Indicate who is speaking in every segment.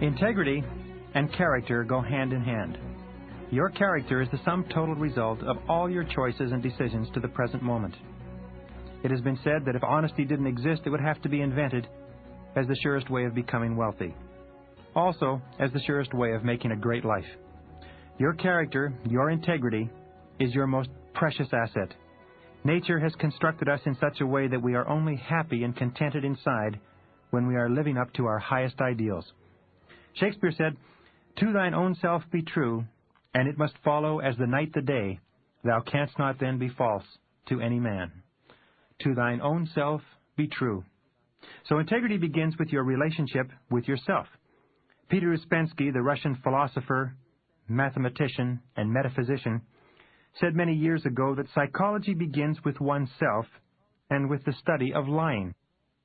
Speaker 1: Integrity and character go hand in hand. Your character is the sum total result of all your choices and decisions to the present moment. It has been said that if honesty didn't exist, it would have to be invented as the surest way of becoming wealthy. Also, as the surest way of making a great life. Your character, your integrity, is your most precious asset. Nature has constructed us in such a way that we are only happy and contented inside when we are living up to our highest ideals. Shakespeare said, "To thine own self be true, and it must follow as the night the day. Thou canst not then be false to any man." To thine own self be true. So integrity begins with your relationship with yourself. Peter Uspensky, the Russian philosopher, mathematician, and metaphysician, said many years ago that psychology begins with oneself and with the study of lying.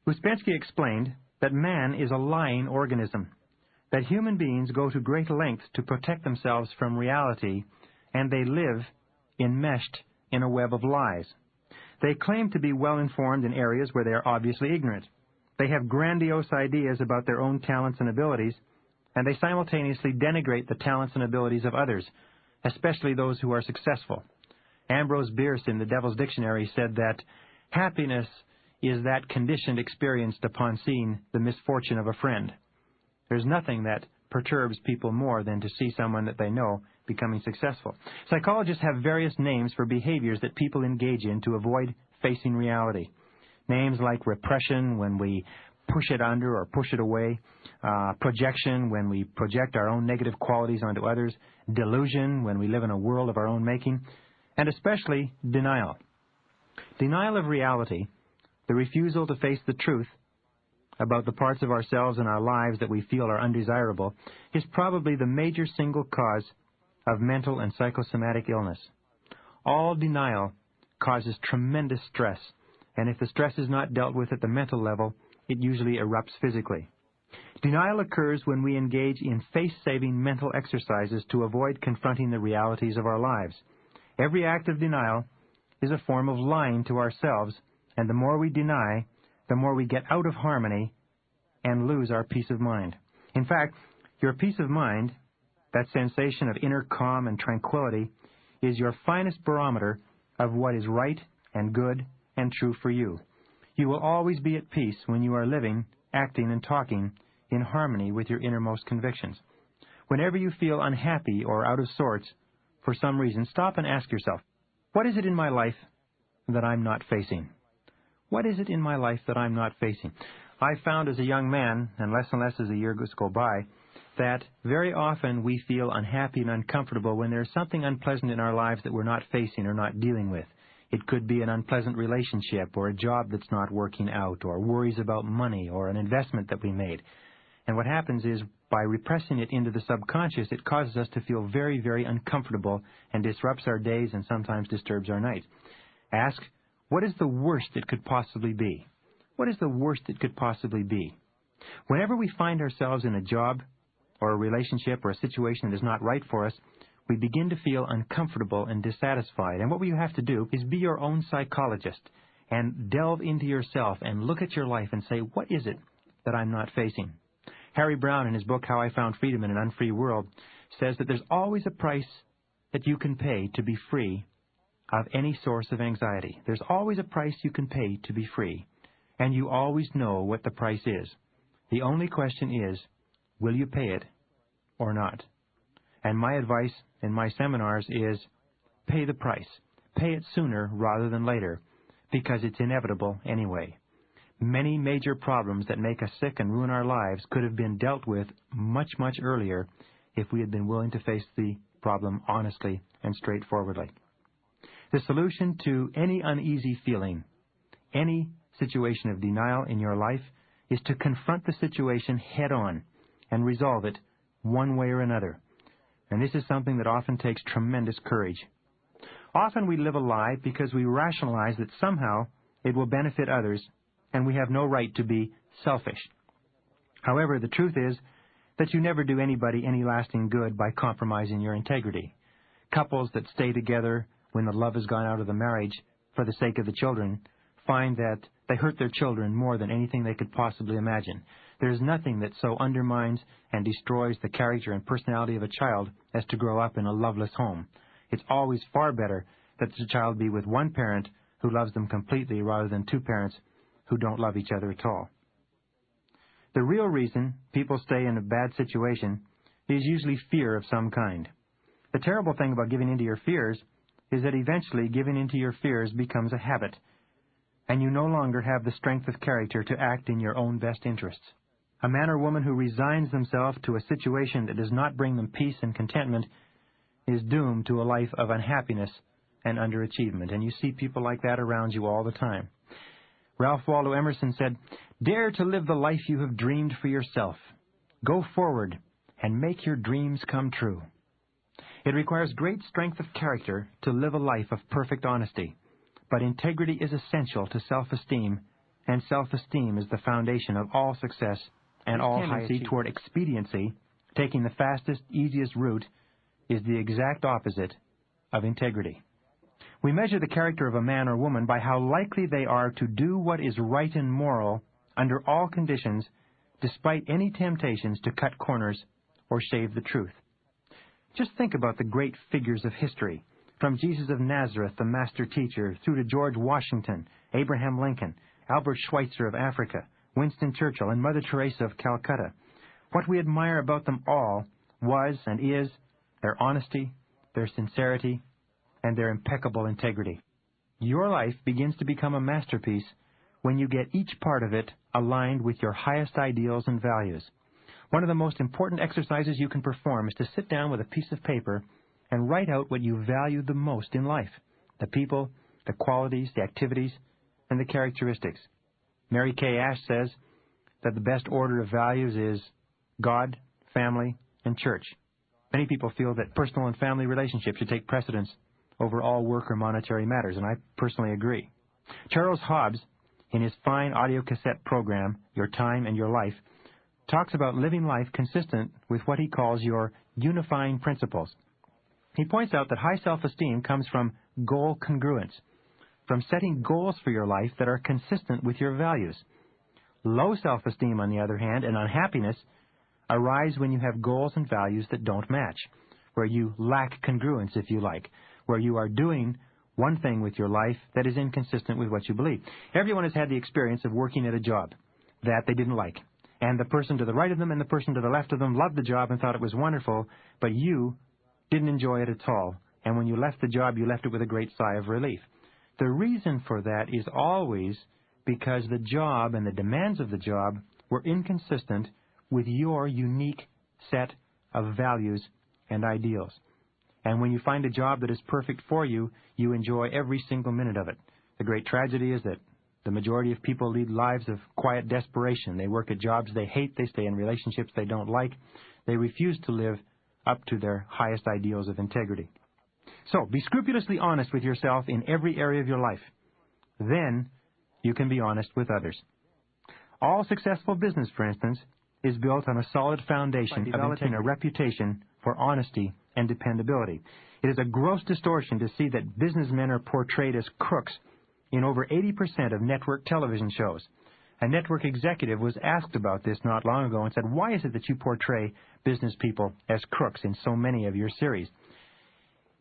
Speaker 1: Uspensky explained that man is a lying organism, that human beings go to great lengths to protect themselves from reality, and they live enmeshed in a web of lies. They claim to be well-informed in areas where they are obviously ignorant. They have grandiose ideas about their own talents and abilities, and they simultaneously denigrate the talents and abilities of others, especially those who are successful. Ambrose Bierce in the Devil's Dictionary said that happiness is that conditioned experienced upon seeing the misfortune of a friend. There's nothing that perturbs people more than to see someone that they know becoming successful. Psychologists have various names for behaviors that people engage in to avoid facing reality. Names like repression, when we push it under or push it away, projection, when we project our own negative qualities onto others, delusion, when we live in a world of our own making, and especially denial. Denial of reality, the refusal to face the truth about the parts of ourselves and our lives that we feel are undesirable, is probably the major single cause of mental and psychosomatic illness. All denial causes tremendous stress, and if the stress is not dealt with at the mental level, it usually erupts physically. Denial occurs when we engage in face-saving mental exercises to avoid confronting the realities of our lives. Every act of denial is a form of lying to ourselves, and the more we deny, the more we get out of harmony and lose our peace of mind. In fact, your peace of mind, that sensation of inner calm and tranquility, is your finest barometer of what is right and good and true for you. You will always be at peace when you are living, acting, and talking in harmony with your innermost convictions. Whenever you feel unhappy or out of sorts for some reason, stop and ask yourself, what is it in my life that I'm not facing? What is it in my life that I'm not facing? I found as a young man, and less as the years go by, that very often we feel unhappy and uncomfortable when there's something unpleasant in our lives that we're not facing or not dealing with. It could be an unpleasant relationship or a job that's not working out or worries about money or an investment that we made. And what happens is, by repressing it into the subconscious, it causes us to feel very, very uncomfortable and disrupts our days and sometimes disturbs our nights. Ask, what is the worst it could possibly be? What is the worst it could possibly be? Whenever we find ourselves in a job or a relationship or a situation that is not right for us, we begin to feel uncomfortable and dissatisfied. And what you have to do is be your own psychologist and delve into yourself and look at your life and say, what is it that I'm not facing? Harry Brown, in his book, How I Found Freedom in an Unfree World, says that there's always a price that you can pay to be free of any source of anxiety. There's always a price you can pay to be free, and you always know what the price is. The only question is, will you pay it or not? And my advice in my seminars is, pay the price. Pay it sooner rather than later, because it's inevitable anyway. Many major problems that make us sick and ruin our lives could have been dealt with much, much earlier if we had been willing to face the problem honestly and straightforwardly. The solution to any uneasy feeling, any situation of denial in your life, is to confront the situation head-on and resolve it one way or another. And this is something that often takes tremendous courage. Often we live a lie because we rationalize that somehow it will benefit others, and we have no right to be selfish. However, the truth is that you never do anybody any lasting good by compromising your integrity. Couples that stay together when the love has gone out of the marriage for the sake of the children find that they hurt their children more than anything they could possibly imagine. There is nothing that so undermines and destroys the character and personality of a child as to grow up in a loveless home. It's always far better that the child be with one parent who loves them completely rather than two parents who don't love each other at all. The real reason people stay in a bad situation is usually fear of some kind. The terrible thing about giving in to your fears is that eventually giving in to your fears becomes a habit, and you no longer have the strength of character to act in your own best interests. A man or woman who resigns themselves to a situation that does not bring them peace and contentment is doomed to a life of unhappiness and underachievement, and you see people like that around you all the time. Ralph Waldo Emerson said, "Dare to live the life you have dreamed for yourself. Go forward and make your dreams come true." It requires great strength of character to live a life of perfect honesty, but integrity is essential to self-esteem, and self-esteem is the foundation of all success and all tendency toward expediency, taking the fastest, easiest route, is the exact opposite of integrity. We measure the character of a man or woman by how likely they are to do what is right and moral under all conditions, despite any temptations to cut corners or shave the truth. Just think about the great figures of history, from Jesus of Nazareth, the master teacher, through to George Washington, Abraham Lincoln, Albert Schweitzer of Africa, Winston Churchill, and Mother Teresa of Calcutta. What we admire about them all was and is their honesty, their sincerity, and their impeccable integrity. Your life begins to become a masterpiece when you get each part of it aligned with your highest ideals and values. One of the most important exercises you can perform is to sit down with a piece of paper and write out what you value the most in life: the people, the qualities, the activities, and the characteristics. Mary Kay Ash says that the best order of values is God, family, and church. Many people feel that personal and family relationships should take precedence over all work or monetary matters, and I personally agree. Charles Hobbs, in his fine audio cassette program, Your Time and Your Life, talks about living life consistent with what he calls your unifying principles. He points out that high self-esteem comes from goal congruence, from setting goals for your life that are consistent with your values. Low self-esteem, on the other hand, and unhappiness arise when you have goals and values that don't match, where you lack congruence, if you like, where you are doing one thing with your life that is inconsistent with what you believe. Everyone has had the experience of working at a job that they didn't like, and the person to the right of them and the person to the left of them loved the job and thought it was wonderful, but you didn't enjoy it at all, and when you left the job, you left it with a great sigh of relief. The reason for that is always because the job and the demands of the job were inconsistent with your unique set of values and ideals. And when you find a job that is perfect for you, you enjoy every single minute of it. The great tragedy is that the majority of people lead lives of quiet desperation. They work at jobs they hate, they stay in relationships they don't like, they refuse to live up to their highest ideals of integrity. So, be scrupulously honest with yourself in every area of your life. Then, you can be honest with others. All successful business, for instance, is built on a solid foundation of developing a reputation for honesty and dependability. It is a gross distortion to see that businessmen are portrayed as crooks in over 80% of network television shows. A network executive was asked about this not long ago and said, "Why is it that you portray business people as crooks in so many of your series?"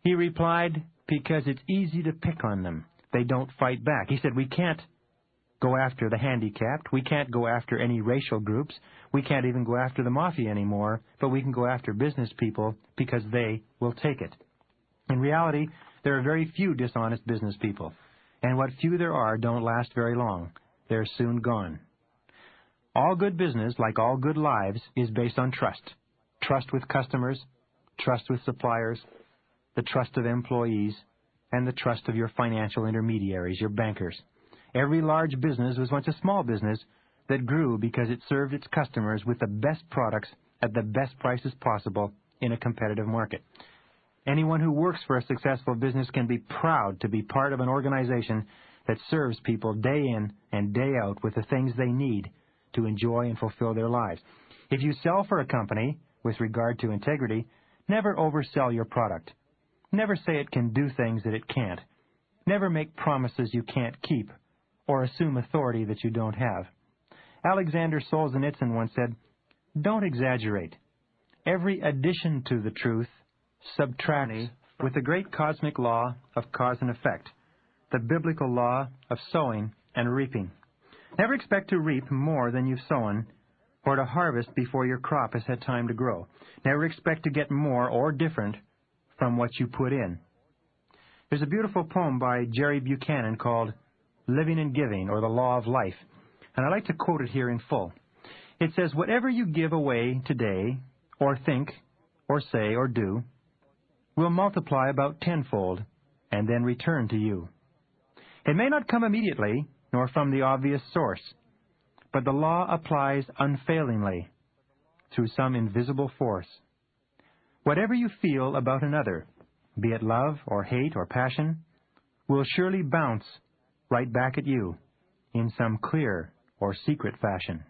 Speaker 1: He replied, "Because it's easy to pick on them. They don't fight back." He said, "We can't go after the handicapped. We can't go after any racial groups. We can't even go after the mafia anymore, but we can go after business people because they will take it." In reality, there are very few dishonest business people, and what few there are don't last very long. They're soon gone. All good business, like all good lives, is based on trust. Trust with customers, trust with suppliers, the trust of employees, and the trust of your financial intermediaries, your bankers. Every large business was once a small business that grew because it served its customers with the best products at the best prices possible in a competitive market. Anyone who works for a successful business can be proud to be part of an organization that serves people day in and day out with the things they need to enjoy and fulfill their lives. If you sell for a company, with regard to integrity, never oversell your product. Never say it can do things that it can't. Never make promises you can't keep or assume authority that you don't have. Alexander Solzhenitsyn once said, "Don't exaggerate. Every addition to the truth subtracts with the great cosmic law of cause and effect, the biblical law of sowing and reaping. Never expect to reap more than you've sown, or to harvest before your crop has had time to grow. Never expect to get more or different from what you put in." There's a beautiful poem by Jerry Buchanan called Living and Giving, or The Law of Life, and I'd like to quote it here in full. It says, "Whatever you give away today, or think, or say, or do, will multiply about tenfold, and then return to you. It may not come immediately, nor from the obvious source, but the law applies unfailingly through some invisible force. Whatever you feel about another, be it love or hate or passion, will surely bounce right back at you in some clear or secret fashion.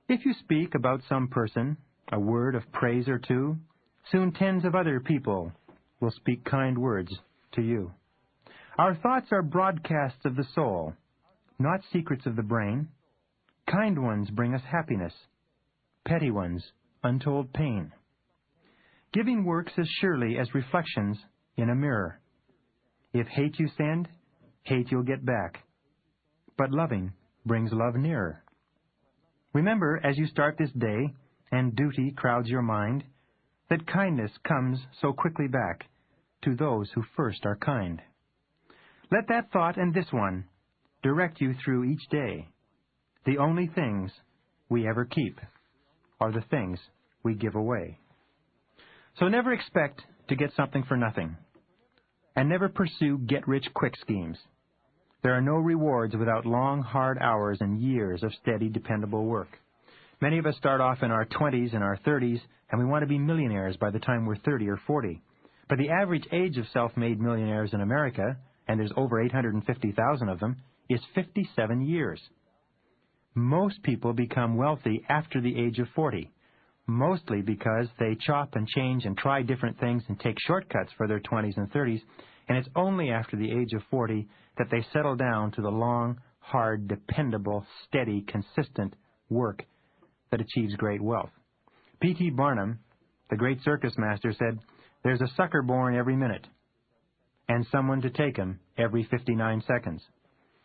Speaker 1: If you speak about some person a word of praise or two, soon tens of other people will speak kind words to you. Our thoughts are broadcasts of the soul, not secrets of the brain. Kind ones bring us happiness, petty ones untold pain. Giving works as surely as reflections in a mirror. If hate you send, hate you'll get back. But loving brings love nearer. Remember, as you start this day, and duty crowds your mind, that kindness comes so quickly back to those who first are kind. Let that thought and this one direct you through each day. The only things we ever keep are the things we give away. So never expect to get something for nothing, and never pursue get-rich-quick schemes. There are no rewards without long, hard hours and years of steady, dependable work. Many of us start off in our 20s and our 30s, and we want to be millionaires by the time we're 30 or 40. But the average age of self-made millionaires in America, and there's over 850,000 of them, is 57 years. Most people become wealthy after the age of 40, mostly because they chop and change and try different things and take shortcuts for their 20s and 30s, and it's only after the age of 40 that they settle down to the long, hard, dependable, steady, consistent work that achieves great wealth. P.T. Barnum, the great circus master, said, "There's a sucker born every minute, and someone to take him every 59 seconds.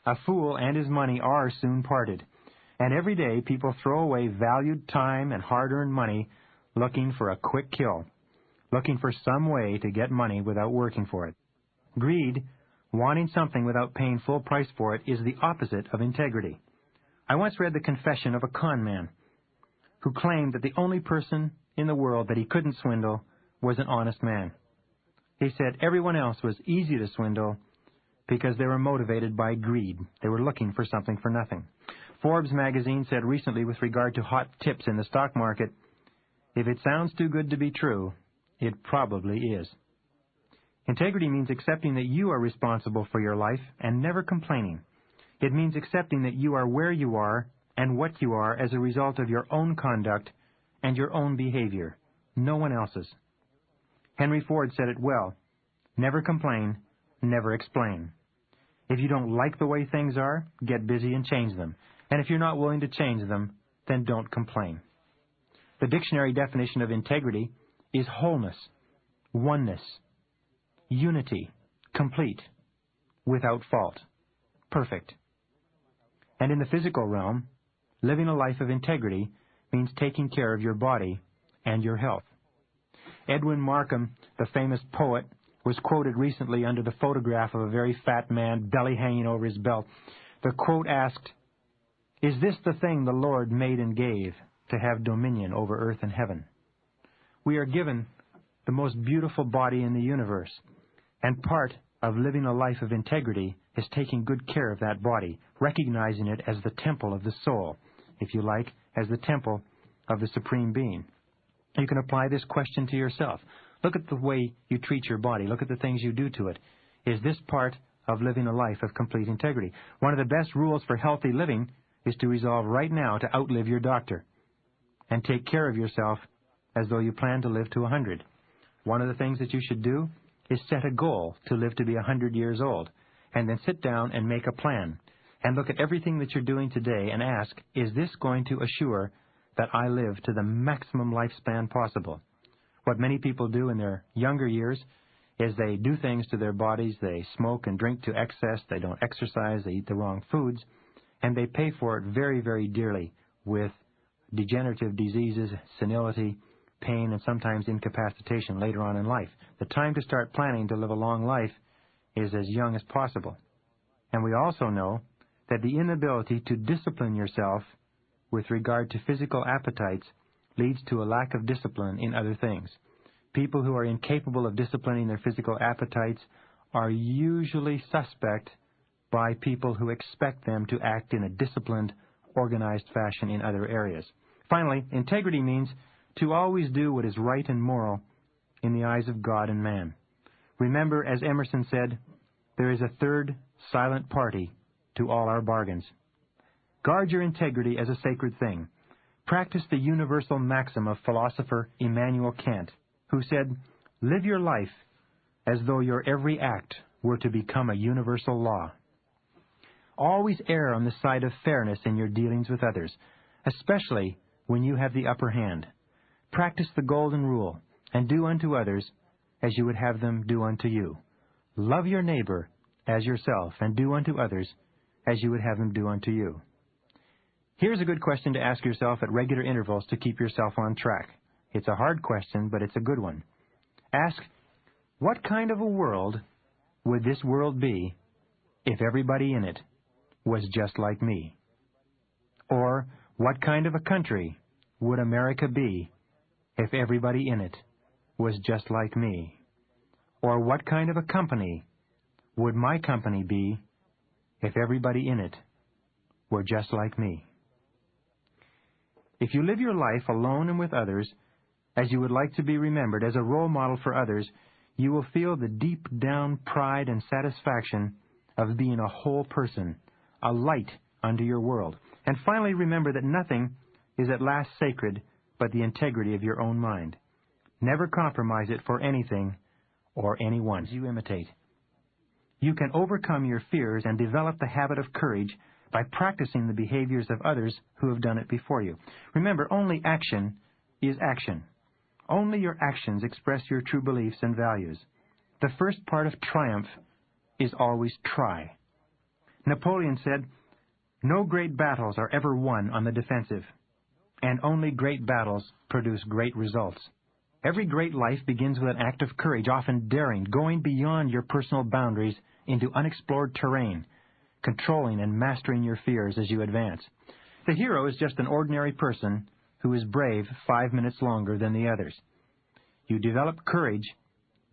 Speaker 1: A fool and his money are soon parted, and every day people throw away valued time and hard-earned money looking for a quick kill, looking for some way to get money without working for it. Greed, wanting something without paying full price for it, is the opposite of integrity." I once read the confession of a con man who claimed that the only person in the world that he couldn't swindle was an honest man. He said everyone else was easy to swindle because they were motivated by greed. They were looking for something for nothing. Forbes magazine said recently with regard to hot tips in the stock market, "If it sounds too good to be true, it probably is." Integrity means accepting that you are responsible for your life and never complaining. It means accepting that you are where you are and what you are as a result of your own conduct and your own behavior, no one else's. Henry Ford said it well, "Never complain, never explain." If you don't like the way things are, get busy and change them. And if you're not willing to change them, then don't complain. The dictionary definition of integrity is wholeness, oneness, unity, complete, without fault, perfect. And in the physical realm, living a life of integrity means taking care of your body and your health. Edwin Markham, the famous poet, was quoted recently under the photograph of a very fat man, belly hanging over his belt. The quote asked, "Is this the thing the Lord made and gave, to have dominion over earth and heaven?" We are given the most beautiful body in the universe, and part of living a life of integrity is taking good care of that body, recognizing it as the temple of the soul, if you like, as the temple of the Supreme Being. You can apply this question to yourself. Look at the way you treat your body. Look at the things you do to it. Is this part of living a life of complete integrity? One of the best rules for healthy living is to resolve right now to outlive your doctor and take care of yourself as though you plan to live to 100. One of the things that you should do is set a goal to live to be 100 years old, and then sit down and make a plan and look at everything that you're doing today and ask, is this going to assure that I live to the maximum lifespan possible? What many people do in their younger years is they do things to their bodies, they smoke and drink to excess, they don't exercise, they eat the wrong foods, and they pay for it very, very dearly with degenerative diseases, senility, pain, and sometimes incapacitation later on in life. The time to start planning to live a long life is as young as possible. And we also know that the inability to discipline yourself with regard to physical appetites leads to a lack of discipline in other things. People who are incapable of disciplining their physical appetites are usually suspect by people who expect them to act in a disciplined, organized fashion in other areas. Finally, integrity means to always do what is right and moral in the eyes of God and man. Remember, as Emerson said, there is a third silent party to all our bargains. Guard your integrity as a sacred thing. Practice the universal maxim of philosopher Immanuel Kant, who said, live your life as though your every act were to become a universal law. Always err on the side of fairness in your dealings with others, especially when you have the upper hand. Practice the golden rule, and do unto others as you would have them do unto you. Love your neighbor as yourself, and do unto others as you would have them do unto you. Here's a good question to ask yourself at regular intervals to keep yourself on track. It's a hard question, but it's a good one. Ask, what kind of a world would this world be if everybody in it was just like me? Or, what kind of a country would America be if everybody in it was just like me? Or what kind of a company would my company be if everybody in it were just like me? If you live your life alone and with others, as you would like to be remembered as a role model for others, you will feel the deep down pride and satisfaction of being a whole person, a light unto your world. And finally, remember that nothing is at last sacred but the integrity of your own mind. Never compromise it for anything or anyone you imitate. You can overcome your fears and develop the habit of courage by practicing the behaviors of others who have done it before you. Remember, only action is action. Only your actions express your true beliefs and values. The first part of triumph is always try. Napoleon said, no great battles are ever won on the defensive, and only great battles produce great results. Every great life begins with an act of courage, often daring, going beyond your personal boundaries into unexplored terrain, controlling and mastering your fears as you advance. The hero is just an ordinary person who is brave 5 minutes longer than the others. You develop courage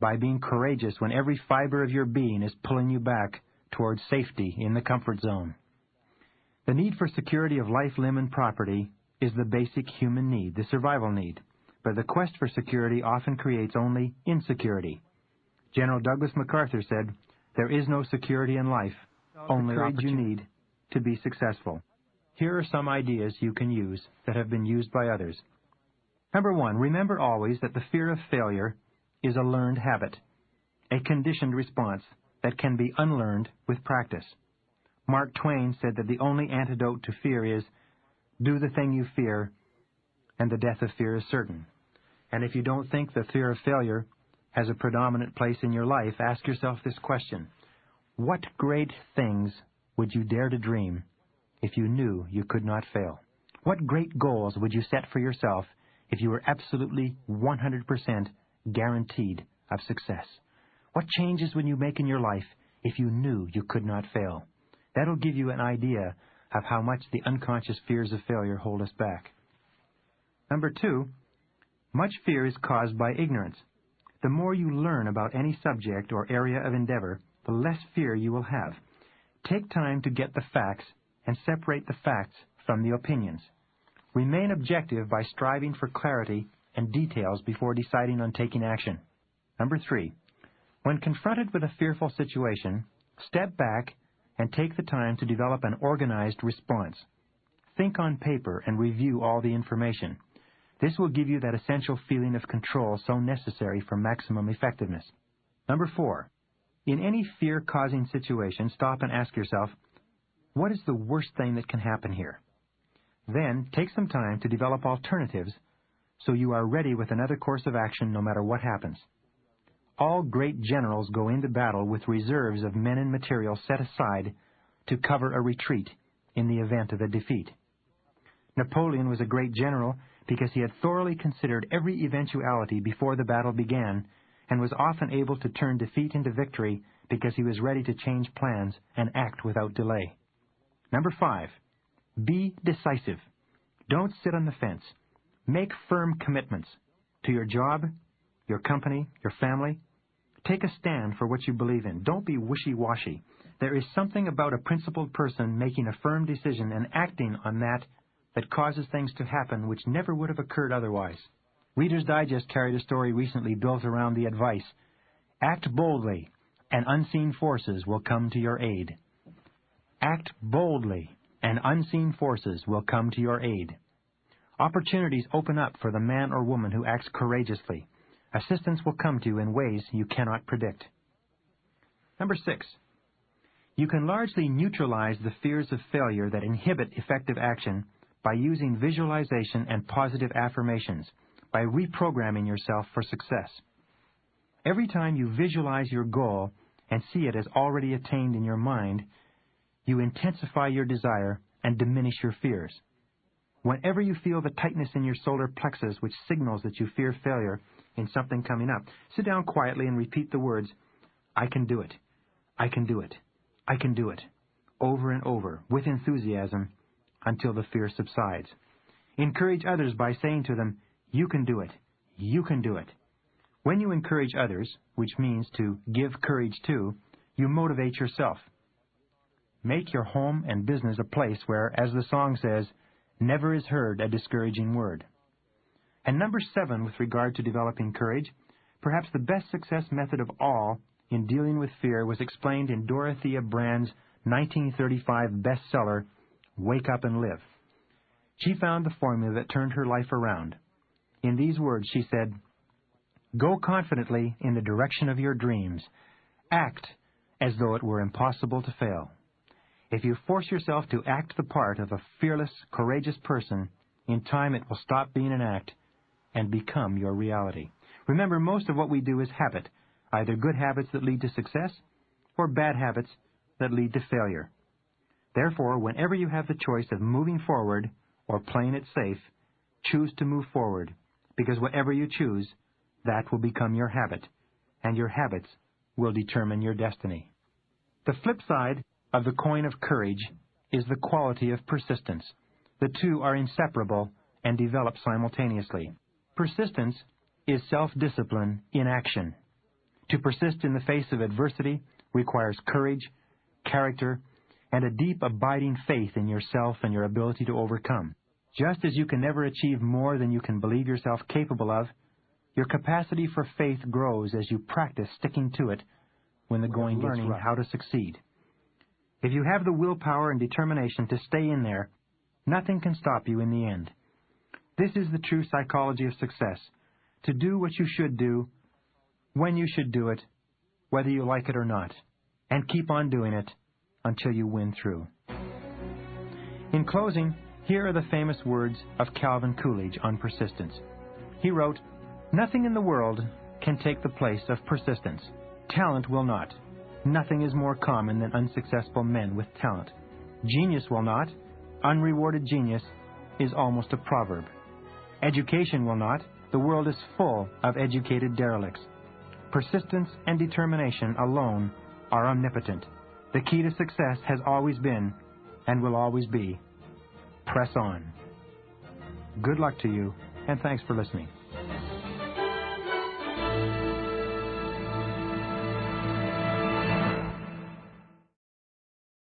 Speaker 1: by being courageous when every fiber of your being is pulling you back towards safety in the comfort zone. The need for security of life, limb, and property is the basic human need, the survival need. But the quest for security often creates only insecurity. General Douglas MacArthur said, there is no security in life, only courage you need to be successful. Here are some ideas you can use that have been used by others. Number 1, remember always that the fear of failure is a learned habit, a conditioned response that can be unlearned with practice. Mark Twain said that the only antidote to fear is, do the thing you fear, and the death of fear is certain. And if you don't think the fear of failure has a predominant place in your life, ask yourself this question. What great things would you dare to dream if you knew you could not fail? What great goals would you set for yourself if you were absolutely 100% guaranteed of success? What changes would you make in your life if you knew you could not fail? That'll give you an idea of how much the unconscious fears of failure hold us back. Number 2, much fear is caused by ignorance. The more you learn about any subject or area of endeavor, the less fear you will have. Take time to get the facts and separate the facts from the opinions. Remain objective by striving for clarity and details before deciding on taking action. Number 3, when confronted with a fearful situation, step back and take the time to develop an organized response. Think on paper and review all the information. This will give you that essential feeling of control so necessary for maximum effectiveness. Number 4, in any fear-causing situation, stop and ask yourself, What is the worst thing that can happen here? Then take some time to develop alternatives so you are ready with another course of action no matter what happens. All great generals go into battle with reserves of men and material set aside to cover a retreat in the event of a defeat. Napoleon was a great general because he had thoroughly considered every eventuality before the battle began and was often able to turn defeat into victory because he was ready to change plans and act without delay. Number 5, be decisive. Don't sit on the fence. Make firm commitments to your job, your company, your family. Take a stand for what you believe in. Don't be wishy-washy. There is something about a principled person making a firm decision and acting on that causes things to happen which never would have occurred otherwise. Reader's Digest carried a story recently built around the advice, act boldly, and unseen forces will come to your aid. Act boldly, and unseen forces will come to your aid. Opportunities open up for the man or woman who acts courageously. Assistance will come to you in ways you cannot predict. Number 6, you can largely neutralize the fears of failure that inhibit effective action by using visualization and positive affirmations, by reprogramming yourself for success. Every time you visualize your goal and see it as already attained in your mind, you intensify your desire and diminish your fears. Whenever you feel the tightness in your solar plexus which signals that you fear failure in something coming up, sit down quietly and repeat the words, I can do it, I can do it, I can do it, over and over, with enthusiasm, until the fear subsides. Encourage others by saying to them, you can do it, you can do it. When you encourage others, which means to give courage to, you motivate yourself. Make your home and business a place where, as the song says, never is heard a discouraging word. And number 7, with regard to developing courage, perhaps the best success method of all in dealing with fear was explained in Dorothea Brand's 1935 bestseller, Wake Up and Live. She found the formula that turned her life around. In these words, she said, go confidently in the direction of your dreams. Act as though it were impossible to fail. If you force yourself to act the part of a fearless, courageous person, in time it will stop being an act and become your reality. Remember, most of what we do is habit, either good habits that lead to success or bad habits that lead to failure. Therefore, whenever you have the choice of moving forward or playing it safe, choose to move forward, because whatever you choose, that will become your habit, and your habits will determine your destiny. The flip side of the coin of courage is the quality of persistence. The two are inseparable and develop simultaneously. Persistence is self-discipline in action. To persist in the face of adversity requires courage, character, and a deep, abiding faith in yourself and your ability to overcome. Just as you can never achieve more than you can believe yourself capable of, your capacity for faith grows as you practice sticking to it when the going gets rough. How to succeed. If you have the willpower and determination to stay in there, nothing can stop you in the end. This is the true psychology of success, to do what you should do, when you should do it, whether you like it or not, and keep on doing it until you win through. In closing, here are the famous words of Calvin Coolidge on persistence. He wrote, nothing in the world can take the place of persistence. Talent will not. Nothing is more common than unsuccessful men with talent. Genius will not. Unrewarded genius is almost a proverb. Education will not. The world is full of educated derelicts. Persistence and determination alone are omnipotent. The key to success has always been, and will always be, press on. Good luck to you, and thanks for listening.